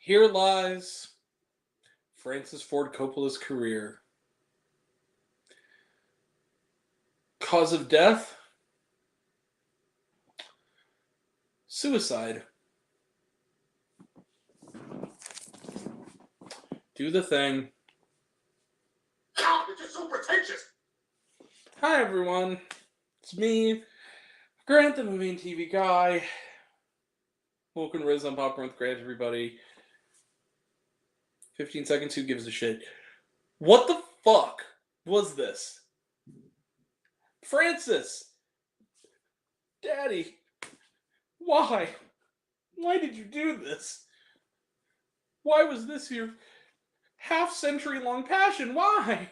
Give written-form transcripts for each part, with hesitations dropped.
Here lies Francis Ford Coppola's career. Cause of death? Suicide. Do the thing. God, you're so pretentious! Hi everyone, it's me, Grant, the movie and TV guy. Woken Riz on Popcorn with Grant, everybody. 15 seconds, who gives a shit? What the fuck was this? Francis! Daddy! Why? Why did you do this? Why was this your half-century long passion? Why?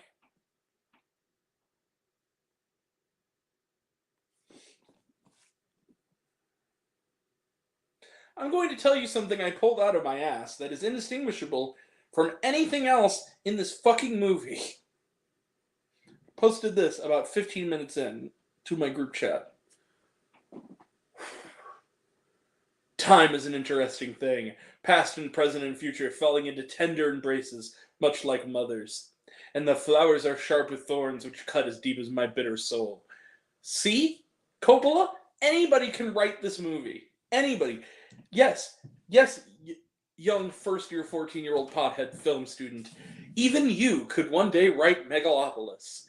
I'm going to tell you something I pulled out of my ass that is indistinguishable from anything else in this fucking movie. Posted this about 15 minutes in to my group chat. Time is an interesting thing. Past and present and future falling into tender embraces, much like mothers. And the flowers are sharp with thorns which cut as deep as my bitter soul. See? Coppola? Anybody can write this movie. Anybody. Yes, young first-year, 14-year-old pothead film student. Even you could one day write Megalopolis.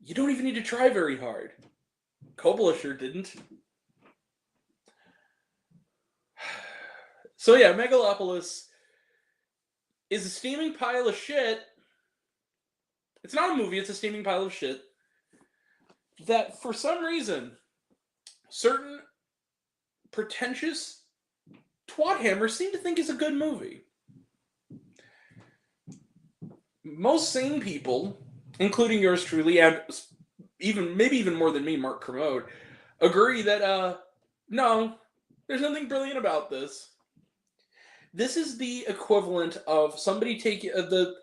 You don't even need to try very hard. Coppola sure didn't. So yeah, Megalopolis is a steaming pile of shit. It's not a movie, it's a steaming pile of shit that, for some reason, certain pretentious twat hammers seem to think is a good movie. Most sane people, including yours truly, and maybe even more than me, Mark Kermode, agree that, no, there's nothing brilliant about this. This is the equivalent of somebody taking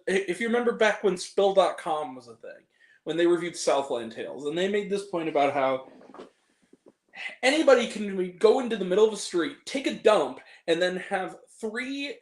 if you remember back when Spill.com was a thing, when they reviewed Southland Tales, and they made this point about how anybody can go into the middle of a street, take a dump, and then have three,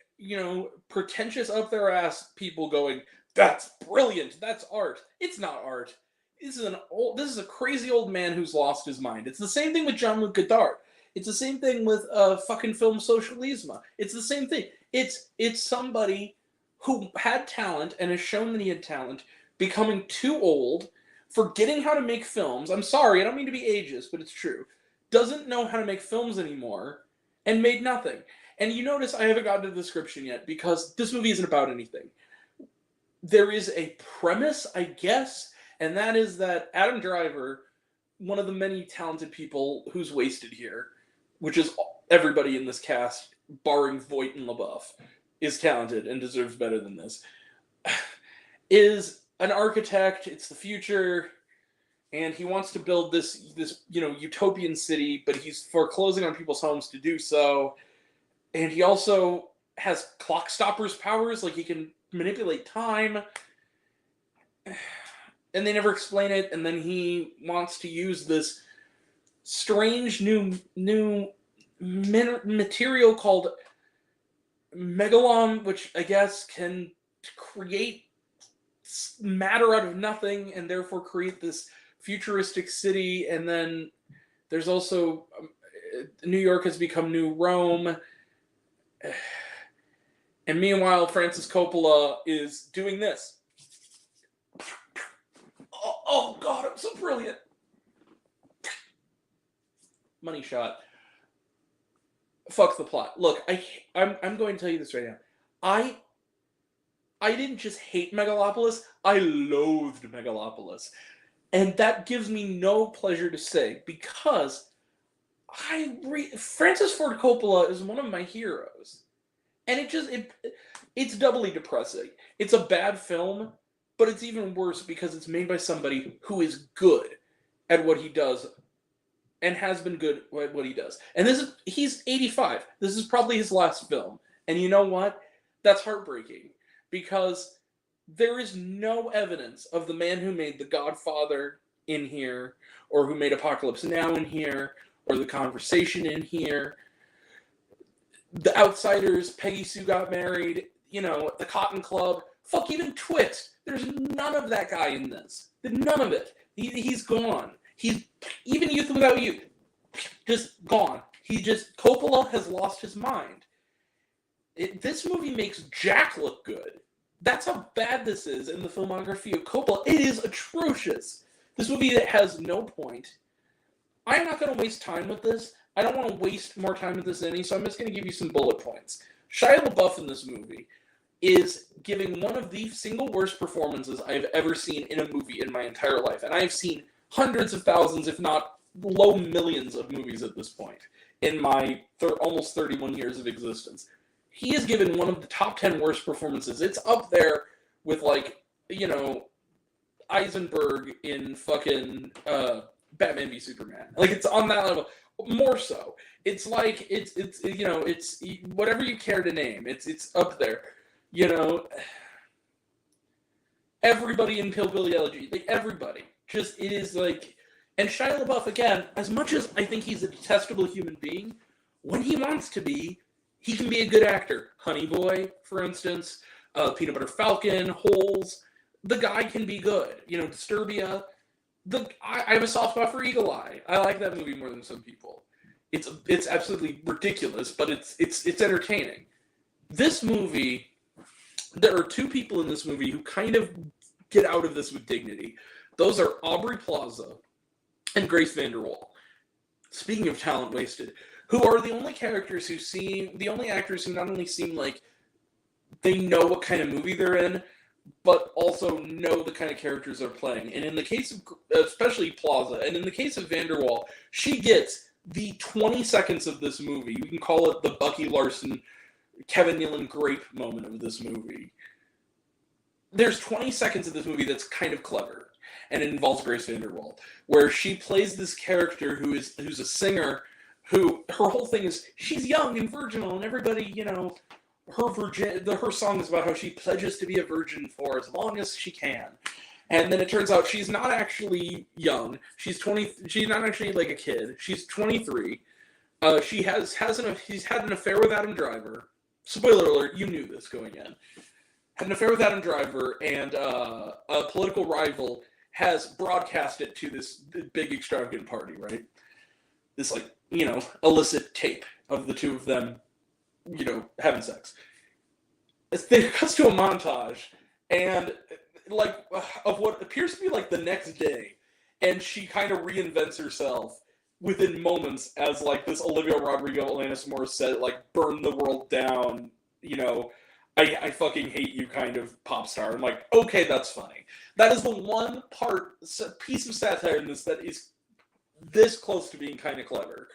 pretentious up their ass people going, "That's brilliant, that's art." It's not art. This is a crazy old man who's lost his mind. It's the same thing with Jean-Luc Godard. It's the same thing with fucking film Socialisma. It's the same thing. It's somebody who had talent and has shown that he had talent, becoming too old, forgetting how to make films. I'm sorry, I don't mean to be ageist, but it's true. Doesn't know how to make films anymore, and made nothing. And you notice I haven't gotten to the description yet, because this movie isn't about anything. There is a premise, I guess, and that is that Adam Driver, one of the many talented people who's wasted here, which is everybody in this cast, barring Voight and LaBeouf, is talented and deserves better than this, is an architect. It's the future, and he wants to build this utopian city, but he's foreclosing on people's homes to do so. And he also has clock stoppers powers, like he can manipulate time. And they never explain it, and then he wants to use this strange new material called megalon, which I guess can create matter out of nothing, and therefore create this futuristic city. And then there's also New York has become New Rome. And meanwhile, Francis Coppola is doing this. Oh God, I'm so brilliant. Money shot. Fuck the plot. Look, I'm going to tell you this right now. I didn't just hate Megalopolis, I loathed Megalopolis. And that gives me no pleasure to say, because Francis Ford Coppola is one of my heroes. And it's doubly depressing. It's a bad film, but it's even worse because it's made by somebody who is good at what he does and has been good at what he does. And he's 85. This is probably his last film. And you know what? That's heartbreaking, because there is no evidence of the man who made The Godfather in here, or who made Apocalypse Now in here, or The Conversation in here. The Outsiders, Peggy Sue Got Married, The Cotton Club, fuck, even Twist. There's none of that guy in this. None of it. He's gone. He's, even Youth Without Youth, just gone. Coppola has lost his mind. This movie makes Jack look good. That's how bad this is in the filmography of Coppola. It is atrocious. This movie that has no point. I'm not going to waste time with this. I don't want to waste more time with this than any, so I'm just going to give you some bullet points. Shia LaBeouf in this movie is giving one of the single worst performances I've ever seen in a movie in my entire life. And I've seen hundreds of thousands, if not low millions of movies at this point in my almost 31 years of existence. He is given one of the top 10 worst performances. It's up there with, Eisenberg in fucking Batman v Superman. It's on that level. More so. It's whatever you care to name. It's up there. Everybody in Hillbilly Elegy. Everybody. It is and Shia LaBeouf, again, as much as I think he's a detestable human being, when he wants to be, he can be a good actor. Honey Boy, for instance, Peanut Butter Falcon, Holes. The guy can be good. Disturbia. I have a soft spot for Eagle Eye. I like that movie more than some people. It's absolutely ridiculous, but it's entertaining. This movie, there are two people in this movie who kind of get out of this with dignity. Those are Aubrey Plaza and Grace VanderWaal. Speaking of talent wasted, who are the only actors who not only seem like they know what kind of movie they're in, but also know the kind of characters they're playing. And in the case of, especially Plaza, and in the case of VanderWaal, she gets the 20 seconds of this movie. You can call it the Bucky Larson, Kevin Nealon grape moment of this movie. There's 20 seconds of this movie that's kind of clever, and it involves Grace VanderWaal, where she plays this character who's a singer, who her whole thing is she's young and virginal, and everybody, her song is about how she pledges to be a virgin for as long as she can. And then it turns out she's not actually young. She's 20. She's not actually like a kid. She's 23. She's had an affair with Adam Driver. Spoiler alert, you knew this going in. Had an affair with Adam Driver, and a political rival has broadcast it to this big extravagant party, right? This illicit tape of the two of them, having sex. It cuts to a montage, and of what appears to be the next day, and she kind of reinvents herself within moments as this Olivia Rodrigo, Alanis Morissette, burn the world down, I fucking hate you kind of pop star. I'm like, okay, that's funny. That is the one piece of satire in this that is this close to being kind of clever.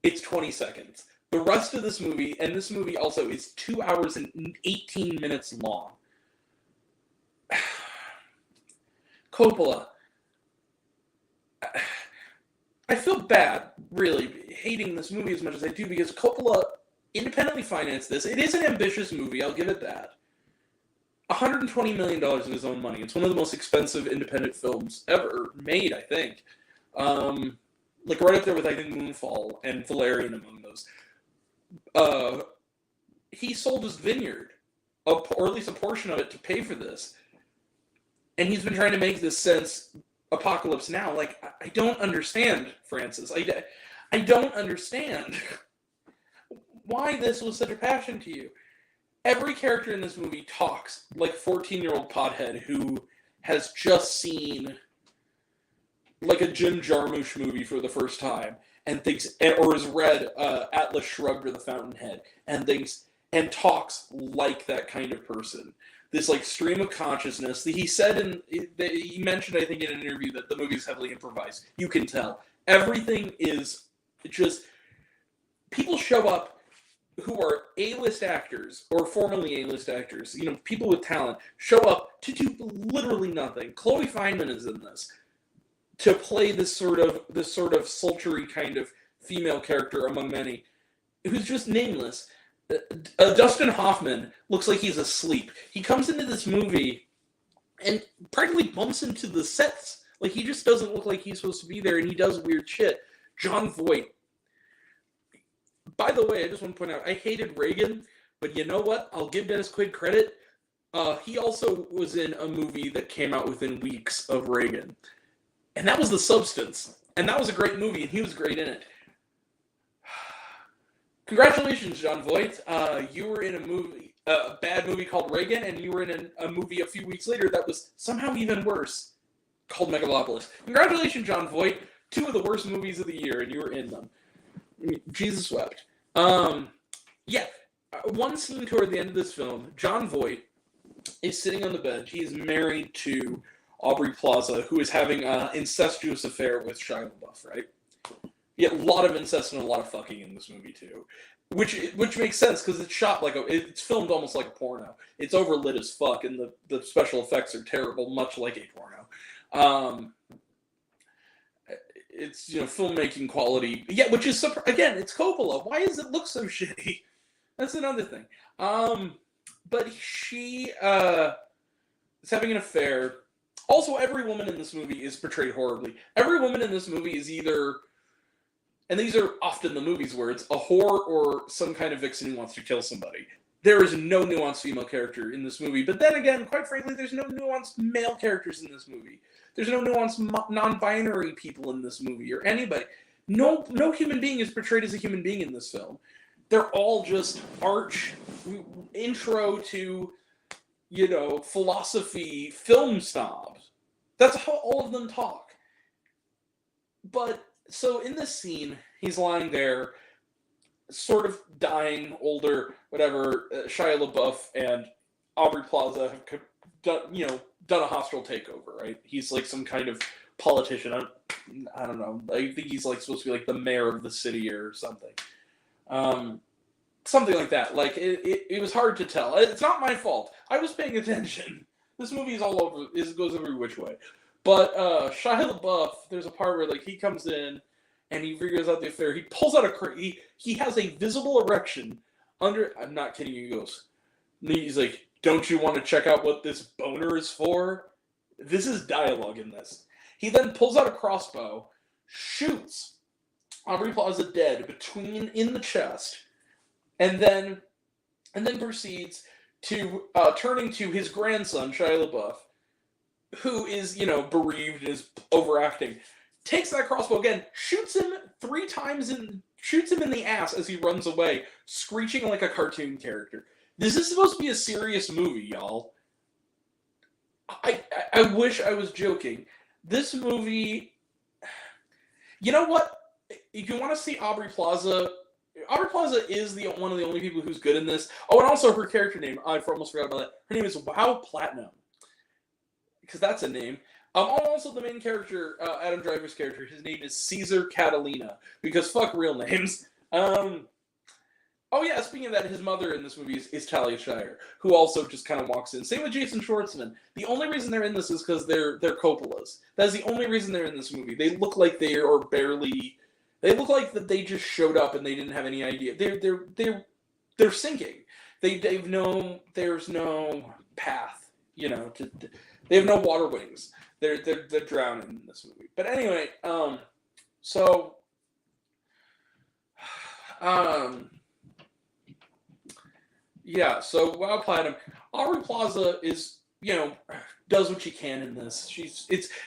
It's 20 seconds. The rest of this movie, and this movie also, is 2 hours and 18 minutes long. Coppola. I feel bad, really, hating this movie as much as I do, because Coppola independently financed this. It is an ambitious movie, I'll give it that. $120 million of his own money. It's one of the most expensive independent films ever made, I think. Right up there with, I think, Moonfall and Valerian among those. He sold his vineyard, or at least a portion of it, to pay for this. And he's been trying to make this since Apocalypse Now. I don't understand, Francis. I don't understand why this was such a passion to you. Every character in this movie talks like 14-year-old pothead who has just seen a Jim Jarmusch movie for the first time and thinks, or has read Atlas Shrugged or The Fountainhead and thinks and talks like that kind of person. This stream of consciousness that he mentioned, I think, in an interview that the movie is heavily improvised. You can tell everything is just people show up who are A-list actors or formerly A-list actors. People with talent show up to do literally nothing. Chloe Fineman is in this to play this sort of sultry kind of female character among many, who's just nameless. Dustin Hoffman looks like he's asleep. He comes into this movie and practically bumps into the sets. He just doesn't look like he's supposed to be there, and he does weird shit. Jon Voight, by the way, I just want to point out, I hated Reagan, but you know what? I'll give Dennis Quaid credit. He also was in a movie that came out within weeks of Reagan. And that was The Substance. And that was a great movie, and he was great in it. Congratulations, Jon Voight. You were in a bad movie called Reagan, and you were in a movie a few weeks later that was somehow even worse, called Megalopolis. Congratulations, Jon Voight. 2 of the worst movies of the year, and you were in them. Jesus wept. Yeah. One scene toward the end of this film, Jon Voight is sitting on the bench. He is married to Aubrey Plaza, who is having an incestuous affair with Shia LaBeouf, right? Yeah, a lot of incest and a lot of fucking in this movie too, which makes sense because it's shot like it's filmed almost like a porno. It's overlit as fuck, and the special effects are terrible, much like a porno. It's filmmaking quality, yeah, which is again, it's Coppola. Why does it look so shitty? That's another thing. But she is having an affair. Also, every woman in this movie is portrayed horribly. Every woman in this movie is either, and these are often the movie's words, a whore or some kind of vixen who wants to kill somebody. There is no nuanced female character in this movie. But then again, quite frankly, there's no nuanced male characters in this movie. There's no nuanced non-binary people in this movie or anybody. No human being is portrayed as a human being in this film. They're all just arch intro to, philosophy film snobs. That's how all of them talk. But, so in this scene, he's lying there, sort of dying, older, whatever. Shia LaBeouf and Aubrey Plaza have done a hostile takeover, right? He's like some kind of politician. I don't know. I think he's like supposed to be like the mayor of the city or something. Something like that. Like, it was hard to tell. It's not my fault. I was paying attention. This movie is all over. It goes every which way. But Shia LaBeouf, there's a part where like he comes in and he figures out the affair. He pulls out he has a visible erection under. I'm not kidding you. He goes. He's like, "Don't you want to check out what this boner is for?" This is dialogue in this. He then pulls out a crossbow, shoots Aubrey Plaza dead in the chest. And then proceeds to turning to his grandson, Shia LaBeouf, who is, bereaved and is overacting. Takes that crossbow again, shoots him 3 times shoots him in the ass as he runs away, screeching like a cartoon character. This is supposed to be a serious movie, y'all. I wish I was joking. This movie, you know what? If you want to see Aubrey Plaza is one of the only people who's good in this. Oh, and also her character name. I almost forgot about that. Her name is Wow Platinum. Because that's a name. Also the main character, Adam Driver's character, his name is Caesar Catalina. Because fuck real names. Oh yeah, speaking of that, his mother in this movie is Talia Shire, who also just kind of walks in. Same with Jason Schwartzman. The only reason they're in this is because they're Coppolas. That's the only reason they're in this movie. They look like they are barely. They look like that they just showed up and they didn't have any idea. They're sinking. There's no path. They have no water wings. They're drowning in this movie. But anyway, yeah, so Wow Platinum. Aubrey Plaza is, does what she can in this.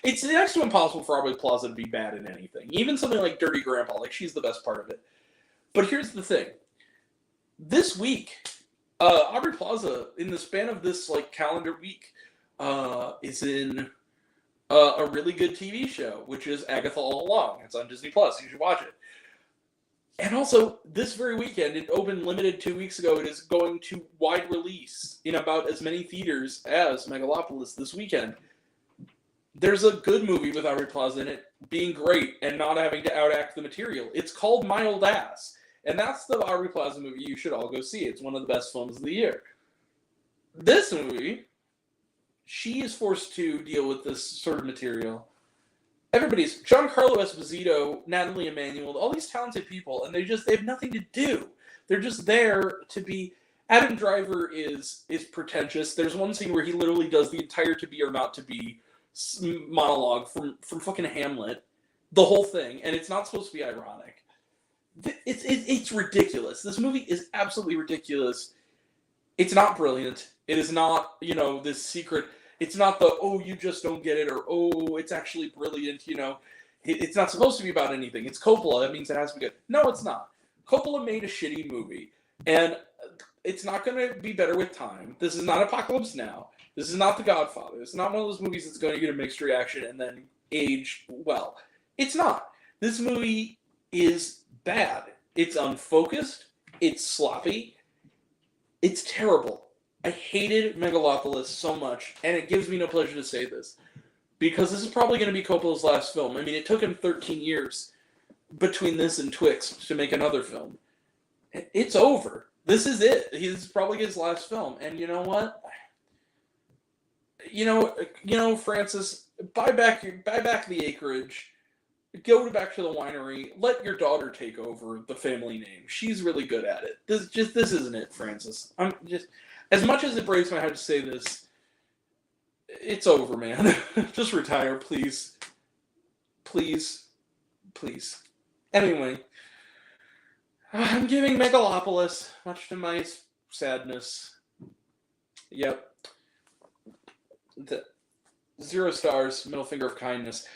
It's next to impossible for Aubrey Plaza to be bad in anything. Even something like Dirty Grandpa, like she's the best part of it. But here's the thing. This week, Aubrey Plaza, in the span of this calendar week, is in a really good TV show, which is Agatha All Along. It's on Disney Plus. You should watch it. And also, this very weekend, it opened limited 2 weeks ago. It is going to wide release in about as many theaters as Megalopolis this weekend. There's a good movie with Aubrey Plaza in it, being great and not having to outact the material. It's called My Old Ass. And that's the Aubrey Plaza movie you should all go see. It's one of the best films of the year. This movie, she is forced to deal with this sort of material. Everybody's Giancarlo Esposito, Natalie Emmanuel, all these talented people, and they have nothing to do. They're just there to be. Adam Driver is pretentious. There's one scene where he literally does the entire "to be or not to be" monologue from fucking Hamlet, the whole thing, and it's not supposed to be ironic. It's ridiculous. This movie is absolutely ridiculous. It's not brilliant. It is not, this secret. It's not the, oh, you just don't get it, or, oh, it's actually brilliant, It's not supposed to be about anything. It's Coppola. That means it has to be good. No, it's not. Coppola made a shitty movie. And it's not going to be better with time. This is not Apocalypse Now. This is not The Godfather. It's not one of those movies that's going to get a mixed reaction and then age well. It's not. This movie is bad. It's unfocused. It's sloppy. It's terrible. I hated Megalopolis so much, and it gives me no pleasure to say this, because this is probably going to be Coppola's last film. I mean, it took him 13 years between this and Twix to make another film. It's over. This is it. This is probably his last film. And you know what? Francis, buy back the acreage. Go back to the winery. Let your daughter take over the family name. She's really good at it. This isn't it, Francis. I'm just, as much as it breaks my heart to say this, it's over, man. Just retire, please. Please. Please. Anyway, I'm giving Megalopolis, much to my sadness. Yep. 0 stars, middle finger of kindness.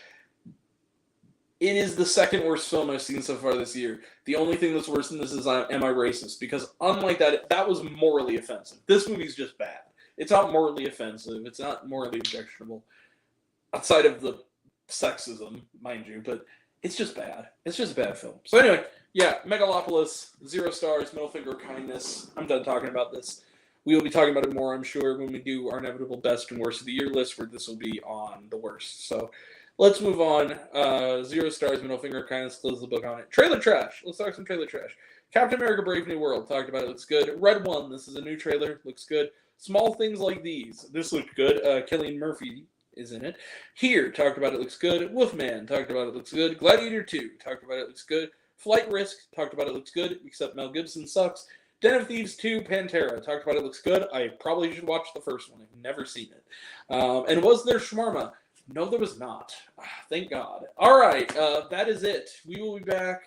It is the second worst film I've seen so far this year. The only thing that's worse than this is Am I Racist? Because unlike that was morally offensive. This movie's just bad. It's not morally offensive. It's not morally objectionable. Outside of the sexism, mind you. But it's just bad. It's just a bad film. So anyway, yeah, Megalopolis, 0 stars, middle finger of kindness. I'm done talking about this. We will be talking about it more, I'm sure, when we do our inevitable best and worst of the year list, where this will be on the worst. So let's move on. 0 stars, middle finger of kindness, close the book on it. Trailer trash. Let's talk some trailer trash. Captain America Brave New World. Talked about it. Looks good. Red One. This is a new trailer. Looks good. Small Things Like These. This looked good. Cillian Murphy is in it. Here. Talked about it. Looks good. Wolfman. Talked about it. Looks good. Gladiator 2. Talked about it. Looks good. Flight Risk. Talked about it. Looks good. Except Mel Gibson sucks. Den of Thieves 2, Pantera. Talked about it. Looks good. I probably should watch the first one. I've never seen it. And was there shawarma? No, there was not. Thank God. All right. That is it. We will be back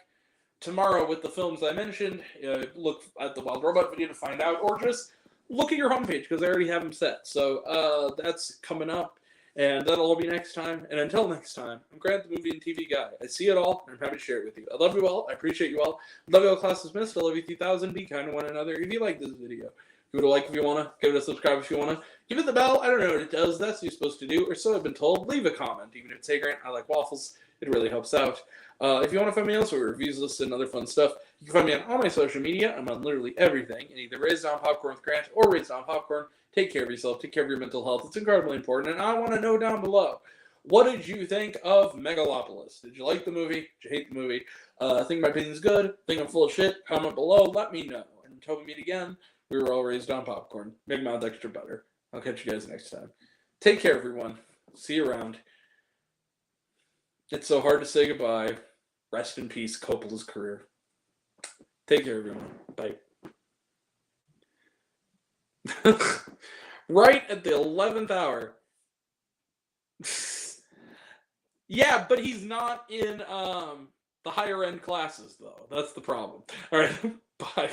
tomorrow with the films I mentioned. Look at the Wild Robot video to find out, or just look at your homepage because I already have them set. So that's coming up, and that'll all be next time. And until next time, I'm Grant, the movie and TV guy. I see it all, and I'm happy to share it with you. I love you all. I appreciate you all. Love you all, class dismissed. I love you 3000. Be kind to one another. If you like this video, give it a like if you want to. Give it a subscribe if you want to. Give it the bell. I don't know what it does. That's what you're supposed to do, or so I've been told. Leave a comment, even if it's, hey, Grant, I like waffles. It really helps out. If you want to find me elsewhere, reviews, lists, and other fun stuff, you can find me on all my social media. I'm on literally everything, and either Raised on Popcorn with Grant or Raised on Popcorn. Take care of yourself. Take care of your mental health. It's incredibly important, and I want to know down below, what did you think of Megalopolis? Did you like the movie? Did you hate the movie? Think my opinion's good? Think I'm full of shit? Comment below. Let me know. And until we meet again, we were all raised on popcorn. Make mouth extra butter. I'll catch you guys next time. Take care, everyone. See you around. It's so hard to say goodbye. Rest in peace, Coppola's career. Take care, everyone. Bye. Right at the 11th hour. Yeah, but he's not in the higher end classes, though. That's the problem. All right, bye.